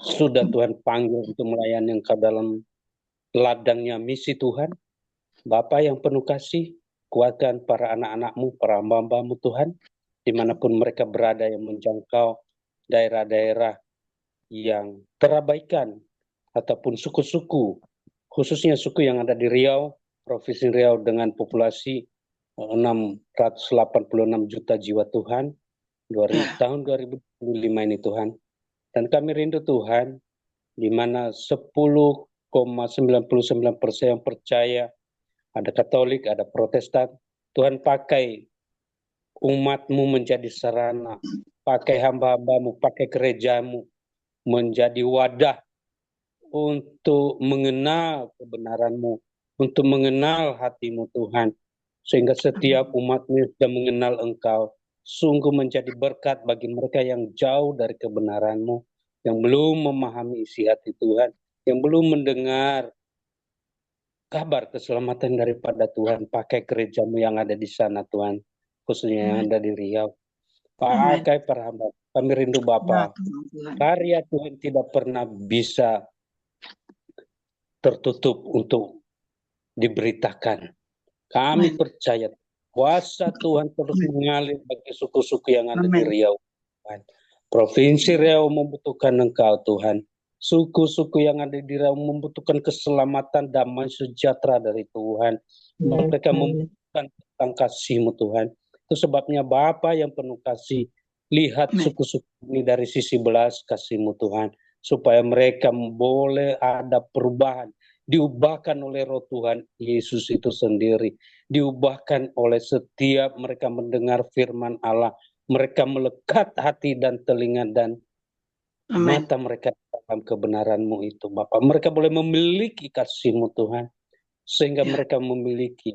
sudah Tuhan panggil untuk melayani Engkau dalam ladangnya misi Tuhan. Bapa yang penuh kasih, kuatkan para anak-anak-Mu, para hamba-hamba-Mu Tuhan, dimanapun mereka berada yang menjangkau daerah-daerah yang terabaikan ataupun suku-suku, khususnya suku yang ada di Riau, Provinsi Riau dengan populasi 686 juta jiwa Tuhan, tahun 2025 ini Tuhan. Dan kami rindu Tuhan, di mana 10,99% yang percaya, ada Katolik, ada Protestan, Tuhan pakai umat-Mu menjadi sarana, pakai hamba-hamba-Mu, pakai gereja-Mu, menjadi wadah untuk mengenal kebenaran-Mu, untuk mengenal hati-Mu Tuhan, sehingga setiap umat-Mu sudah mengenal Engkau, sungguh menjadi berkat bagi mereka yang jauh dari kebenaran-Mu, yang belum memahami isi hati Tuhan, yang belum mendengar kabar keselamatan daripada Tuhan. Pakai gereja-Mu yang ada di sana Tuhan, khususnya yang ada di Riau. Pakai para hamba. Kami rindu Bapa. Karya Tuhan tidak pernah bisa tertutup untuk diberitakan. Kami percaya kuasa Tuhan terus mengalir bagi suku-suku yang ada di Riau. Tuhan. Provinsi Riau membutuhkan Engkau Tuhan. Suku-suku yang ada di Riau membutuhkan keselamatan, damai, sejahtera dari Tuhan. Mereka membutuhkan tentang kasih-Mu Tuhan. Itu sebabnya Bapa yang penuh kasih, lihat suku-suku ini dari sisi belas kasih-Mu Tuhan. Supaya mereka boleh ada perubahan. Diubahkan oleh Roh Tuhan Yesus itu sendiri. Diubahkan oleh setiap mereka mendengar firman Allah. Mereka melekat hati dan telinga dan mata mereka dalam kebenaran-Mu itu Bapa. Mereka boleh memiliki kasih-Mu Tuhan. Sehingga mereka memiliki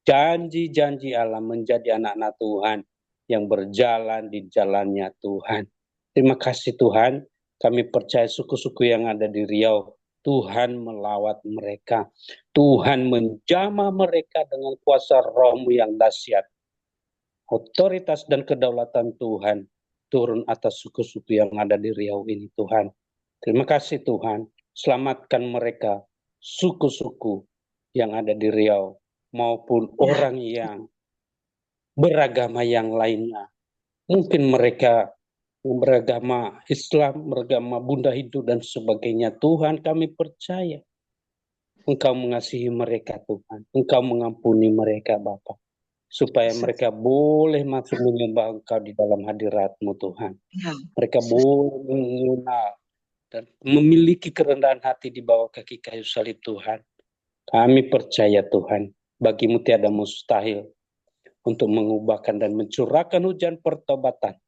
janji-janji Allah menjadi anak-anak Tuhan yang berjalan di jalannya Tuhan. Terima kasih Tuhan. Kami percaya suku-suku yang ada di Riau, Tuhan melawat mereka. Tuhan menjamah mereka dengan kuasa Roh-Mu yang dahsyat. Otoritas dan kedaulatan Tuhan turun atas suku-suku yang ada di Riau ini Tuhan. Terima kasih Tuhan. Selamatkan mereka, suku-suku yang ada di Riau, maupun orang yang beragama yang lainnya. Mungkin mereka beragama Islam, beragama Bunda Hindu dan sebagainya. Tuhan, kami percaya Engkau mengasihi mereka Tuhan. Engkau mengampuni mereka Bapa. Supaya mereka boleh masuk menyembah Engkau di dalam hadirat-Mu Tuhan. Mereka boleh mengenal dan memiliki kerendahan hati di bawah kaki kayu salib Tuhan. Kami percaya Tuhan, bagi-Mu tiada mustahil untuk mengubahkan dan mencurahkan hujan pertobatan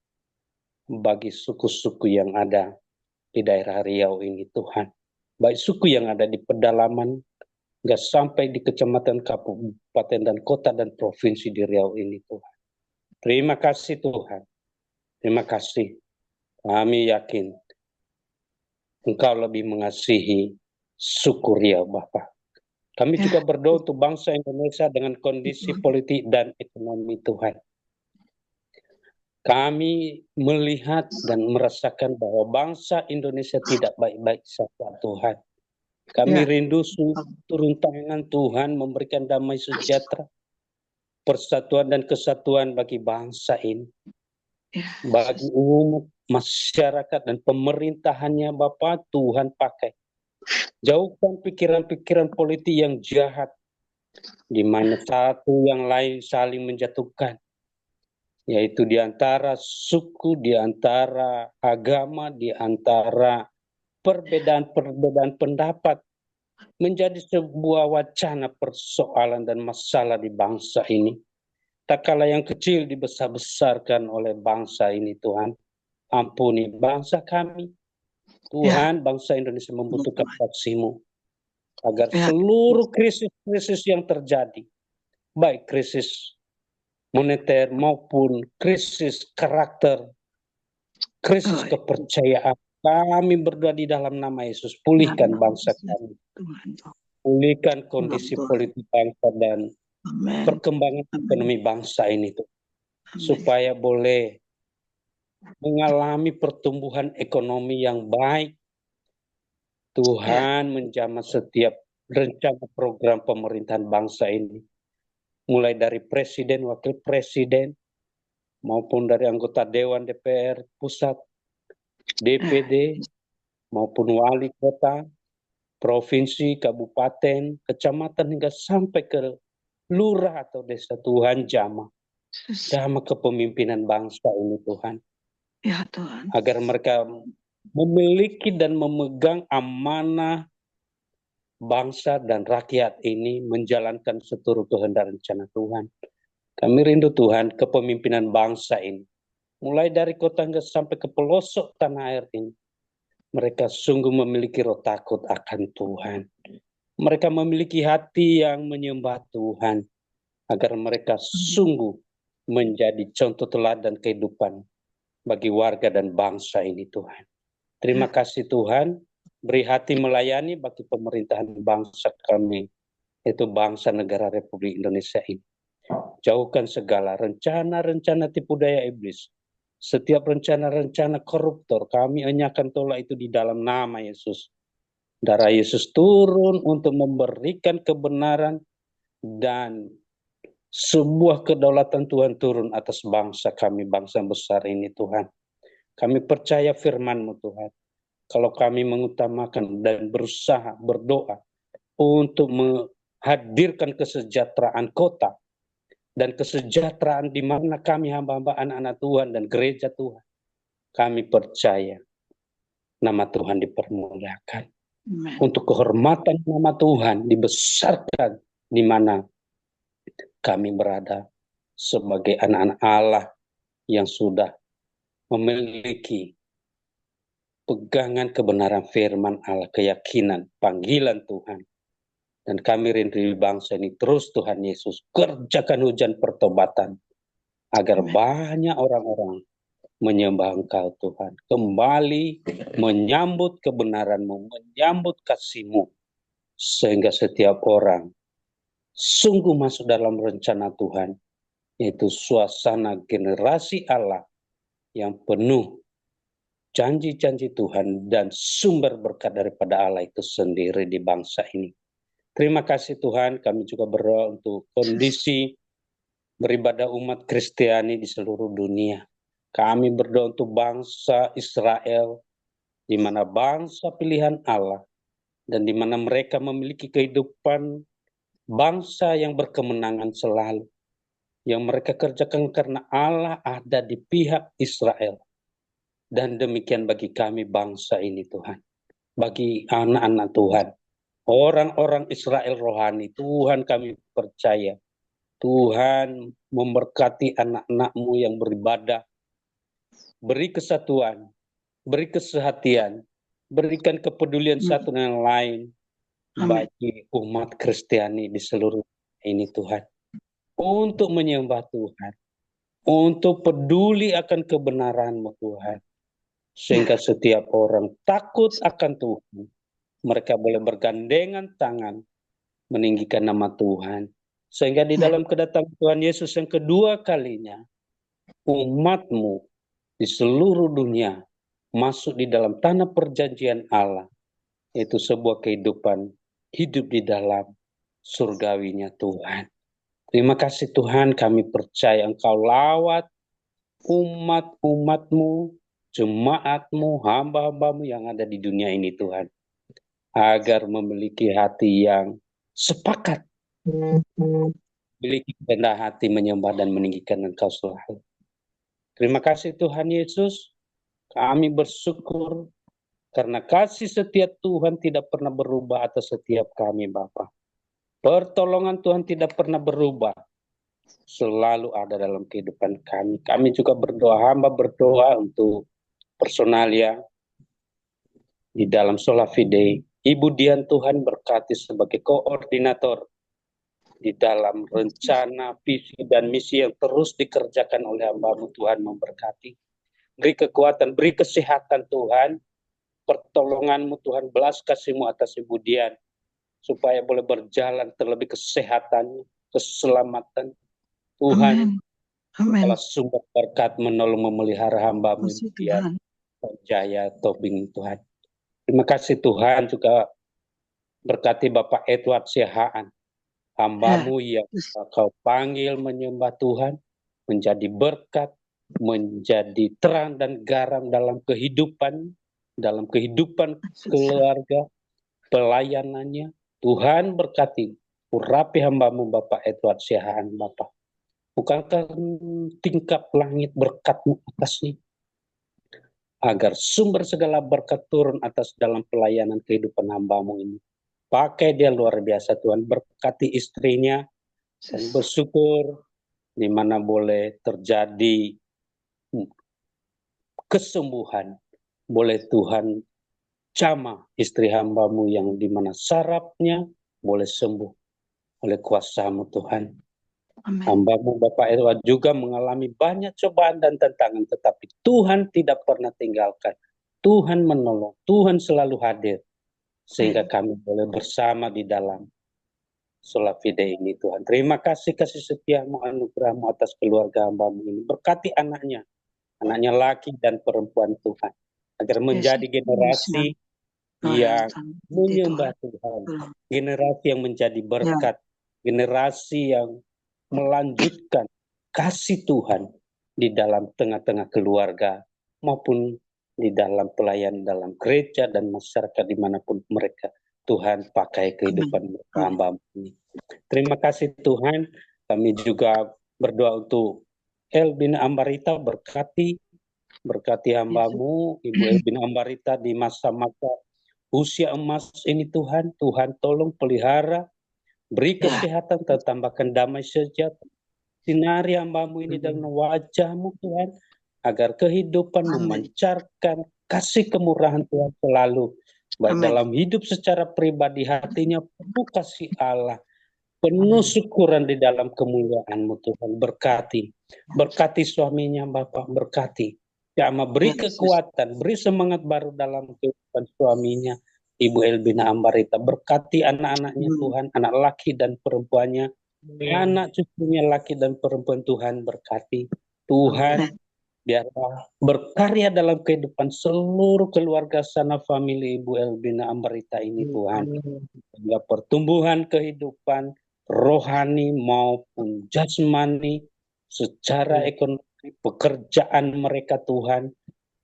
bagi suku-suku yang ada di daerah Riau ini Tuhan. Baik suku yang ada di pedalaman, hingga sampai di kecamatan, kabupaten, dan kota, dan provinsi di Riau ini Tuhan. Terima kasih Tuhan. Terima kasih. Kami yakin Engkau lebih mengasihi suku Riau Bapa. Kami juga berdoa untuk bangsa Indonesia dengan kondisi politik dan ekonomi Tuhan. Kami melihat dan merasakan bahwa bangsa Indonesia tidak baik-baik saja Tuhan. Kami rindu turun tangan Tuhan memberikan damai sejahtera, persatuan dan kesatuan bagi bangsa ini. Bagi umat, masyarakat dan pemerintahannya Bapa, Tuhan pakai. Jauhkan pikiran-pikiran politik yang jahat, di mana satu yang lain saling menjatuhkan, yaitu di antara suku, di antara agama, di antara perbedaan-perbedaan pendapat, menjadi sebuah wacana persoalan dan masalah di bangsa ini. Tak kala yang kecil dibesar-besarkan oleh bangsa ini Tuhan. Ampuni bangsa kami. Tuhan, bangsa Indonesia membutuhkan kasih-Mu. Agar seluruh krisis-krisis yang terjadi, baik krisis moneter maupun krisis karakter, krisis kepercayaan, kami berdoa di dalam nama Yesus, pulihkan bangsa kami. Pulihkan kondisi politik bangsa dan Amin. perkembangan Amin. ekonomi bangsa ini Tuhan, Amin. supaya boleh mengalami pertumbuhan ekonomi yang baik. Tuhan menjamah setiap rencana program pemerintahan bangsa ini, mulai dari presiden, wakil presiden, maupun dari anggota Dewan DPR Pusat, DPD, maupun wali kota, provinsi, kabupaten, kecamatan, hingga sampai ke lurah atau desa. Tuhan jamah kepemimpinan bangsa ini Tuhan, Ya Tuhan. agar mereka memiliki dan memegang amanah bangsa dan rakyat ini menjalankan seluruh kehendak rencana Tuhan. Kami rindu Tuhan kepemimpinan bangsa ini, mulai dari kota hingga sampai ke pelosok tanah air ini. Mereka sungguh memiliki roh takut akan Tuhan. Mereka memiliki hati yang menyembah Tuhan, agar mereka sungguh menjadi contoh teladan kehidupan bagi warga dan bangsa ini Tuhan. Terima kasih Tuhan, beri hati melayani bagi pemerintahan bangsa kami, yaitu bangsa negara Republik Indonesia ini. Jauhkan segala rencana-rencana tipu daya iblis, setiap rencana-rencana koruptor, kami enyakan tolak itu di dalam nama Yesus. Darah Yesus turun untuk memberikan kebenaran dan sebuah kedaulatan Tuhan turun atas bangsa kami, bangsa besar ini Tuhan. Kami percaya firman-Mu Tuhan. Kalau kami mengutamakan dan berusaha berdoa untuk menghadirkan kesejahteraan kota dan kesejahteraan di mana kami hamba-hamba anak-anak Tuhan dan gereja Tuhan, kami percaya nama Tuhan dipermuliakan. Amen. Untuk kehormatan nama Tuhan dibesarkan di mana kami berada sebagai anak-anak Allah yang sudah memiliki pegangan kebenaran firman Allah, keyakinan, panggilan Tuhan. Dan kami rindu bangsa ini terus Tuhan Yesus kerjakan hujan pertobatan, agar banyak orang-orang menyembah Engkau Tuhan, kembali menyambut kebenaran-Mu, menyambut kasih-Mu, sehingga setiap orang sungguh masuk dalam rencana Tuhan, yaitu suasana generasi Allah yang penuh janji-janji Tuhan dan sumber berkat daripada Allah itu sendiri di bangsa ini. Terima kasih Tuhan, kami juga berdoa untuk kondisi beribadah umat Kristiani di seluruh dunia. Kami berdoa untuk bangsa Israel, di mana bangsa pilihan Allah, dan di mana mereka memiliki kehidupan bangsa yang berkemenangan selalu, yang mereka kerjakan karena Allah ada di pihak Israel. Dan demikian bagi kami bangsa ini Tuhan, bagi anak-anak Tuhan, orang-orang Israel rohani, Tuhan kami percaya, Tuhan memberkati anak-anak-Mu yang beribadah, beri kesatuan, beri kesehatian, berikan kepedulian satu dengan yang lain bagi umat Kristiani di seluruh ini Tuhan, untuk menyembah Tuhan, untuk peduli akan kebenaran-Mu Tuhan, sehingga setiap orang takut akan Tuhan. Mereka boleh bergandengan tangan meninggikan nama Tuhan, sehingga di dalam kedatangan Tuhan Yesus yang kedua kalinya, umat-Mu di seluruh dunia masuk di dalam tanah perjanjian Allah, yaitu sebuah kehidupan hidup di dalam surgawinya Tuhan. Terima kasih Tuhan, kami percaya Engkau lawat umat-umat-Mu, jemaat-Mu, hamba-hamba-Mu yang ada di dunia ini Tuhan, agar memiliki hati yang sepakat, memiliki kerendah hati menyembah dan meninggikan Engkau selalu. Terima kasih Tuhan Yesus, kami bersyukur karena kasih setia Tuhan tidak pernah berubah atas setiap kami Bapa. Pertolongan Tuhan tidak pernah berubah, selalu ada dalam kehidupan kami. Kami juga berdoa, hamba berdoa untuk personalia di dalam Sola Fide. Ibu Dian Tuhan berkati sebagai koordinator di dalam rencana, visi, dan misi yang terus dikerjakan oleh hamba-Mu Tuhan memberkati. Beri kekuatan, beri kesehatan Tuhan, pertolongan-Mu Tuhan, belas kasih-Mu atas Ibu Dian, supaya boleh berjalan terlebih kesehatan, keselamatan. Tuhan Amin. adalah sumber berkat menolong memelihara hamba-Mu Kasih biar Tuhan. percaya tobing Tuhan. Terima kasih Tuhan, juga berkati Bapak Edward Sihaan, hamba-Mu yang Kau panggil menyembah Tuhan, menjadi berkat, menjadi terang dan garam dalam kehidupan keluarga, pelayanannya. Tuhan berkati, urapi hamba-Mu Bapak Edward Sihaan, Bapak. Bukankah tingkap langit berkat-Mu atasnya, agar sumber segala berkat turun atas dalam pelayanan kehidupan hamba-Mu ini. Pakai dia luar biasa Tuhan, berkati istrinya, dan bersyukur di mana boleh terjadi kesembuhan, boleh Tuhan jamah istri hamba-Mu yang di mana sarafnya boleh sembuh oleh kuasa-Mu Tuhan. Amin. Hamba-Mu Bapak Edward juga mengalami banyak cobaan dan tantangan, tetapi Tuhan tidak pernah tinggalkan. Tuhan menolong, Tuhan selalu hadir, sehingga kami boleh bersama di dalam Sola Fide ini Tuhan. Terima kasih kasih setia-Mu, anugerah-Mu atas keluarga hamba-Mu ini. Berkati anaknya laki dan perempuan Tuhan, agar menjadi generasi yang menyembah Tuhan, generasi yang menjadi berkat, generasi yang melanjutkan kasih Tuhan di dalam tengah-tengah keluarga maupun di dalam pelayan dalam gereja dan masyarakat dimanapun mereka. Tuhan pakai kehidupan hamba ini. Terima kasih Tuhan. Kami juga berdoa untuk Elbina Ambarita, berkati hamba-Mu Ibu Elbina Ambarita di masa-masa usia emas ini Tuhan. Tuhan tolong pelihara, beri kesehatan, tambahkan damai sejahtera. Sinari hamba-Mu ini dengan wajah-Mu Tuhan, agar kehidupan memancarkan kasih kemurahan Tuhan selalu. Baik dalam hidup secara pribadi, hatinya penuh kasih Allah, penuh syukuran di dalam kemuliaan-Mu Tuhan. Berkati suaminya Bapak, berkati. Ya, beri kekuatan, beri semangat baru dalam kehidupan suaminya Ibu Elbina Ambarita. Berkati anak-anaknya Tuhan, anak laki dan perempuannya, anak cucunya laki dan perempuan Tuhan. Berkati Tuhan, biarlah berkarya dalam kehidupan seluruh keluarga sana famili Ibu Elbina Ambarita ini Tuhan. Sehingga pertumbuhan kehidupan rohani maupun jasmani, secara ekonomi, pekerjaan mereka Tuhan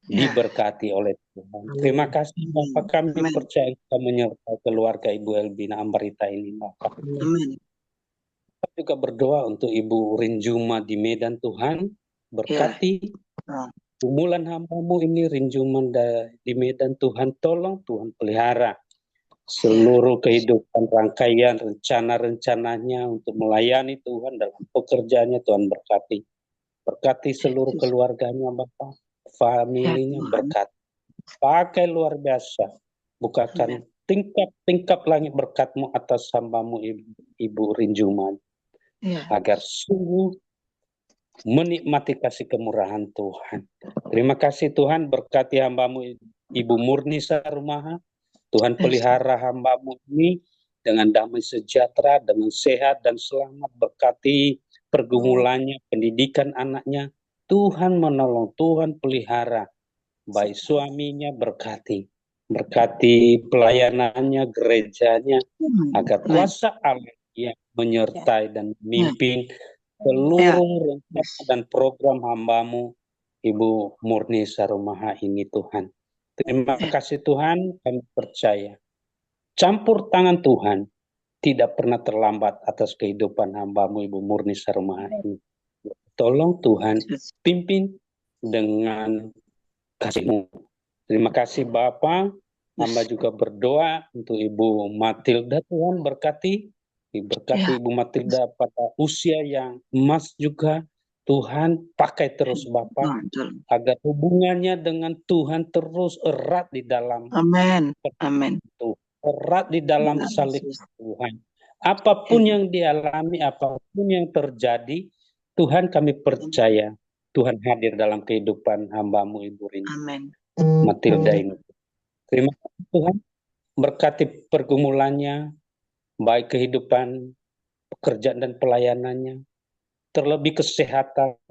diberkati oleh Tuhan. Terima kasih Bapak, kami percaya kita menyertai keluarga Ibu Elbina Ambarita ini Bapak. Kita juga berdoa untuk Ibu Rinjuma di Medan Tuhan, berkati umulan hamba-Mu ini Rinjuma di Medan Tuhan, tolong Tuhan pelihara seluruh kehidupan rangkaian rencana-rencananya untuk melayani Tuhan dalam pekerjaannya. Tuhan berkati seluruh keluarganya Bapak, familinya, berkati, pakai luar biasa, bukakan tingkap langit berkat-Mu atas hamba-Mu Ibu Rinjuma, agar sungguh menikmati kasih kemurahan Tuhan. Terima kasih Tuhan, berkati hamba-Mu Ibu Murni Sarumaha. Tuhan pelihara hamba-Mu ini dengan damai sejahtera, dengan sehat dan selamat. Berkati pergumulannya, pendidikan anaknya. Tuhan menolong, Tuhan pelihara. Baik suaminya, berkati pelayanannya, gerejanya, agar kuasa Allah yang menyertai dan memimpin seluruh rencana dan program hamba-Mu Ibu Murni Sarumaha ini Tuhan. Terima kasih Tuhan, kami percaya campur tangan Tuhan tidak pernah terlambat atas kehidupan hamba-Mu Ibu Murni Sarumaha ini. Tolong Tuhan pimpin dengan kasih-Mu. Terima kasih Bapak. Hamba juga berdoa untuk Ibu Matilda, Tuhan berkati Ibu Matilda pada usia yang emas juga. Tuhan pakai terus Bapak, agar hubungannya dengan Tuhan terus erat di dalam erat di dalam salib Tuhan. Apapun yang dialami, apapun yang terjadi, Tuhan kami percaya Tuhan hadir dalam kehidupan hamba-Mu Ibu Matilda ini. Terima kasih Tuhan, berkati pergumulannya, baik kehidupan pekerjaan dan pelayanannya. Terlebih kesehatan,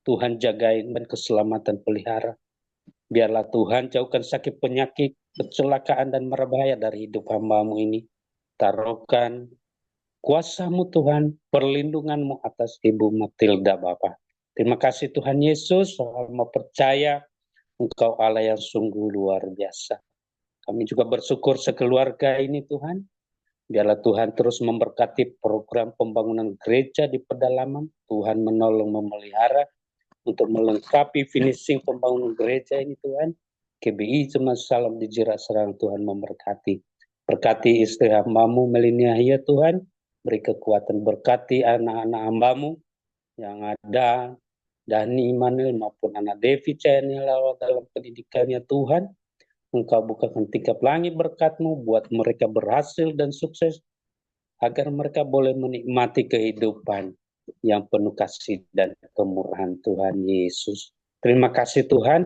Tuhan jagain dan keselamatan pelihara. Biarlah Tuhan jauhkan sakit penyakit, kecelakaan dan mara bahaya dari hidup hamba-Mu ini. Taruhkan kuasa-Mu Tuhan, perlindungan-Mu atas Ibu Matilda Bapa. Terima kasih Tuhan Yesus, hamba percaya Engkau Allah yang sungguh luar biasa. Kami juga bersyukur sekeluarga ini Tuhan. Biarlah Tuhan terus memberkati program pembangunan gereja di pedalaman. Tuhan menolong memelihara untuk melengkapi finishing pembangunan gereja ini Tuhan. KBI Jemaat Salam di Jerak Serang Tuhan memberkati. Berkati istri hamba-Mu Melinia ya Tuhan. Beri kekuatan, berkati anak-anak hamba-Mu yang ada, Dani Immanuel maupun anak Devi Cahyanila dalam pendidikannya Tuhan. Engkau bukakan tingkap langit berkat-Mu buat mereka berhasil dan sukses, agar mereka boleh menikmati kehidupan yang penuh kasih dan kemurahan Tuhan Yesus. Terima kasih Tuhan.